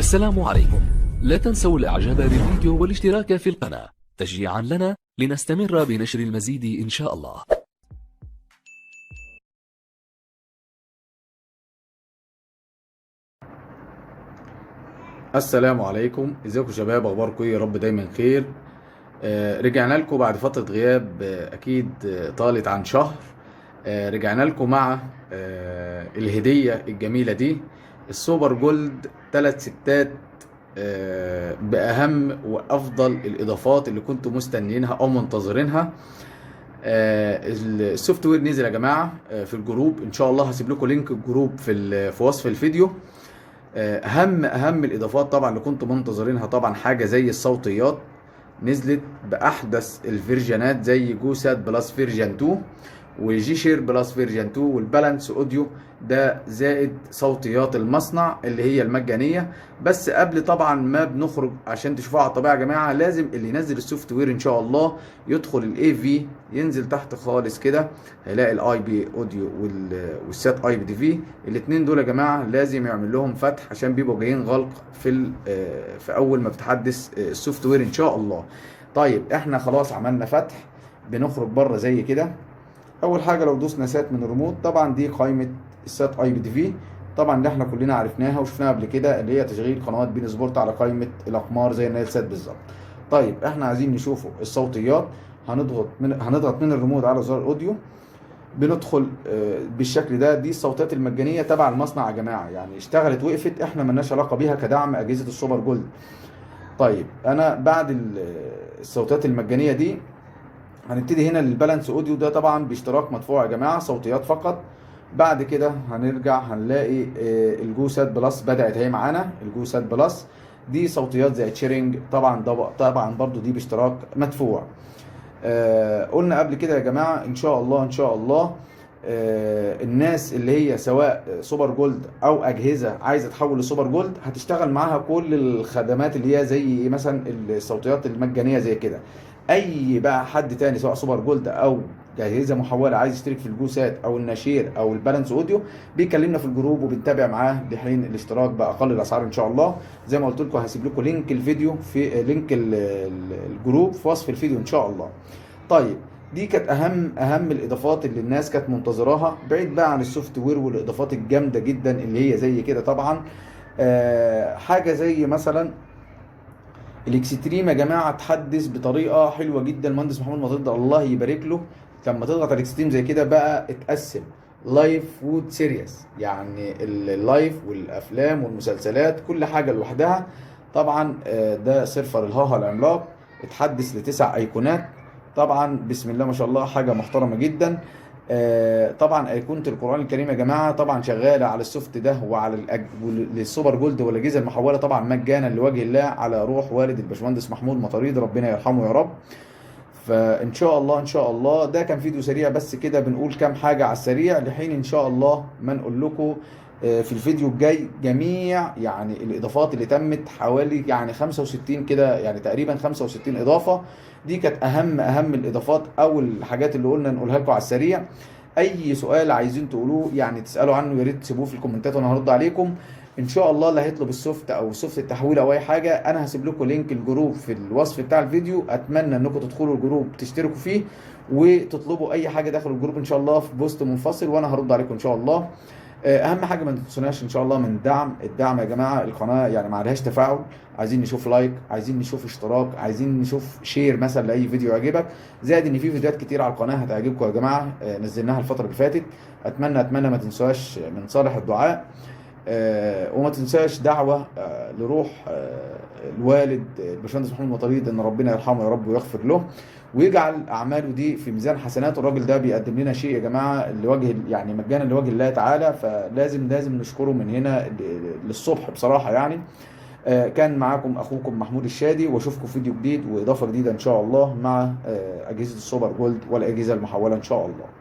السلام عليكم. لا تنسوا الاعجاب بالفيديو والاشتراك في القناة تشجيعا لنا لنستمر بنشر المزيد ان شاء الله. السلام عليكم، ازيكم شباب؟ اخباركم ايه؟ يا رب دايما خير. رجعنا لكم بعد فترة غياب، اكيد طالت عن شهر. رجعنا لكم مع الهدية الجميلة دي، السوبر جولد 3 ستات، بأهم وأفضل الإضافات اللي كنتم مستنيينها أو منتظرينها. السوفت وير نزل يا جماعة في الجروب، إن شاء الله هسيب لكم لينك الجروب في وصف الفيديو. اهم الاضافات طبعا اللي كنتم منتظرينها، طبعا حاجه زي الصوتيات نزلت باحدث الفيرجنات زي جوسات بلس فيرجن 2 وجي شير بلس فيرجن 2 والبالانس اوديو ده، زائد صوتيات المصنع اللي هي المجانيه. بس قبل طبعا ما بنخرج عشان تشوفوها على الطبيعه يا جماعه، لازم اللي ينزل السوفت وير ان شاء الله يدخل الاي في، ينزل تحت خالص كده هيلاقي الاي بي اوديو والسات اي بي دي في. الاثنين دول يا جماعه لازم يعمل لهم فتح عشان بيبقوا جايين غلق في اول ما بتحدث السوفت وير ان شاء الله. طيب احنا خلاص عملنا فتح، بنخرج بره زي كده. اول حاجه لو دوسنا سات من الريموت، طبعا دي قائمه السات اي بي دي في، طبعا اللي احنا كلنا عرفناها وشفناها قبل كده، اللي هي تشغيل قنوات بين سبورت على قائمه الاقمار زي النايل سات بالظبط. طيب احنا عايزين نشوفوا الصوتيات، هنضغط من الريموت على زر الاوديو، بندخل بالشكل ده. دي الصوتات المجانيه تبع المصنع يا جماعه، يعني اشتغلت وقفت، احنا ملناش علاقه بيها كدعم اجهزه السوبر جولد. طيب انا بعد الصوتات المجانيه دي هنبتدي هنا للبالانس اوديو، ده طبعا باشتراك مدفوع يا جماعه، صوتيات فقط. بعد كده هنرجع هنلاقي الجوسات بلس بدات اهي معانا. الجوسات بلس دي صوتيات زي تشيرنج، طبعا برضو دي باشتراك مدفوع. قلنا قبل كده يا جماعه ان شاء الله ان شاء الله الناس اللي هي سواء سوبر جولد او اجهزه عايزه تحول لسوبر جولد هتشتغل معاها كل الخدمات اللي هي زي مثلا الصوتيات المجانيه زي كده. اي بقى حد تاني سواء سوبر جولد او اجهزه محوله عايز يشترك في الجوسات او الناشير او البالانس اوديو، بيكلمنا في الجروب وبنتابع معاه لحين الاشتراك باقل الاسعار ان شاء الله. زي ما قلت لكم هسيب لكم لينك الفيديو في لينك الجروب في وصف الفيديو ان شاء الله. طيب دي كانت اهم الاضافات اللي الناس كانت منتظراها، بعيد بقى عن السوفت وير والاضافات الجامده جدا اللي هي زي كده طبعا. حاجه زي مثلا الاكستريم يا جماعه اتحدث بطريقه حلوه جدا. المهندس محمود مطرد الله يبارك له، لما تضغط على الاكستريم زي كده بقى اتقسم لايف وود سيريس، يعني اللايف والافلام والمسلسلات كل حاجه لوحدها. طبعا ده سيرفر الهاها العملاق اتحدث ل9 ايقونات. طبعا بسم الله ما شاء الله حاجه محترمه جدا. طبعا ايقونه القران الكريم يا جماعه طبعا شغاله على السوفت ده وعلى للسوبر جولد والاجهزه المحوله طبعا مجانا لوجه الله، على روح والد الباشمهندس محمود مطاريد ربنا يرحمه يا رب. فان شاء الله ان شاء الله ده كان فيديو سريع بس كده، بنقول كام حاجه على السريع لحين ان شاء الله ما نقول لكم في الفيديو الجاي جميع يعني الاضافات اللي تمت، حوالي يعني 65 كده، يعني تقريبا 65 اضافه. دي كانت اهم الاضافات او الحاجات اللي قلنا نقولها لكم على السريع. اي سؤال عايزين تقولوه يعني تسالوا عنه يا ريت تسيبوه في الكومنتات وانا هرد عليكم ان شاء الله. اللي هيطلب السوفت او سوفت التحويل او اي حاجه، انا هسيب لكم لينك الجروب في الوصف بتاع الفيديو، اتمنى انكم تدخلوا الجروب تشتركوا فيه وتطلبوا اي حاجه داخل الجروب ان شاء الله في بوست منفصل وانا هرد عليكم ان شاء الله. اهم حاجه ما تنسوناش ان شاء الله من الدعم يا جماعه. القناه يعني ما عليهاش تفاعل، عايزين نشوف لايك، عايزين نشوف اشتراك، عايزين نشوف شير مثلا لاي فيديو يعجبك، زائد ان في فيديوهات كتير على القناه هتعجبكم يا جماعه نزلناها الفتره اللي فاتت. اتمنى ما تنسوهاش من صالح الدعاء. وما تنساش دعوة لروح الوالد الباشمهندس محمود مطاريد ان ربنا يرحمه يا رب ويغفر له ويجعل اعماله دي في ميزان حسنات. الراجل ده بيقدم لنا شيء يا جماعه لوجه يعني مجانا لوجه الله تعالى، فلازم نشكره من هنا للصبح بصراحه يعني. كان معاكم اخوكم محمود الشادي، واشوفكم في فيديو جديد واضافه جديده ان شاء الله مع اجهزه السوبر جولد والاجهزه المحوله ان شاء الله.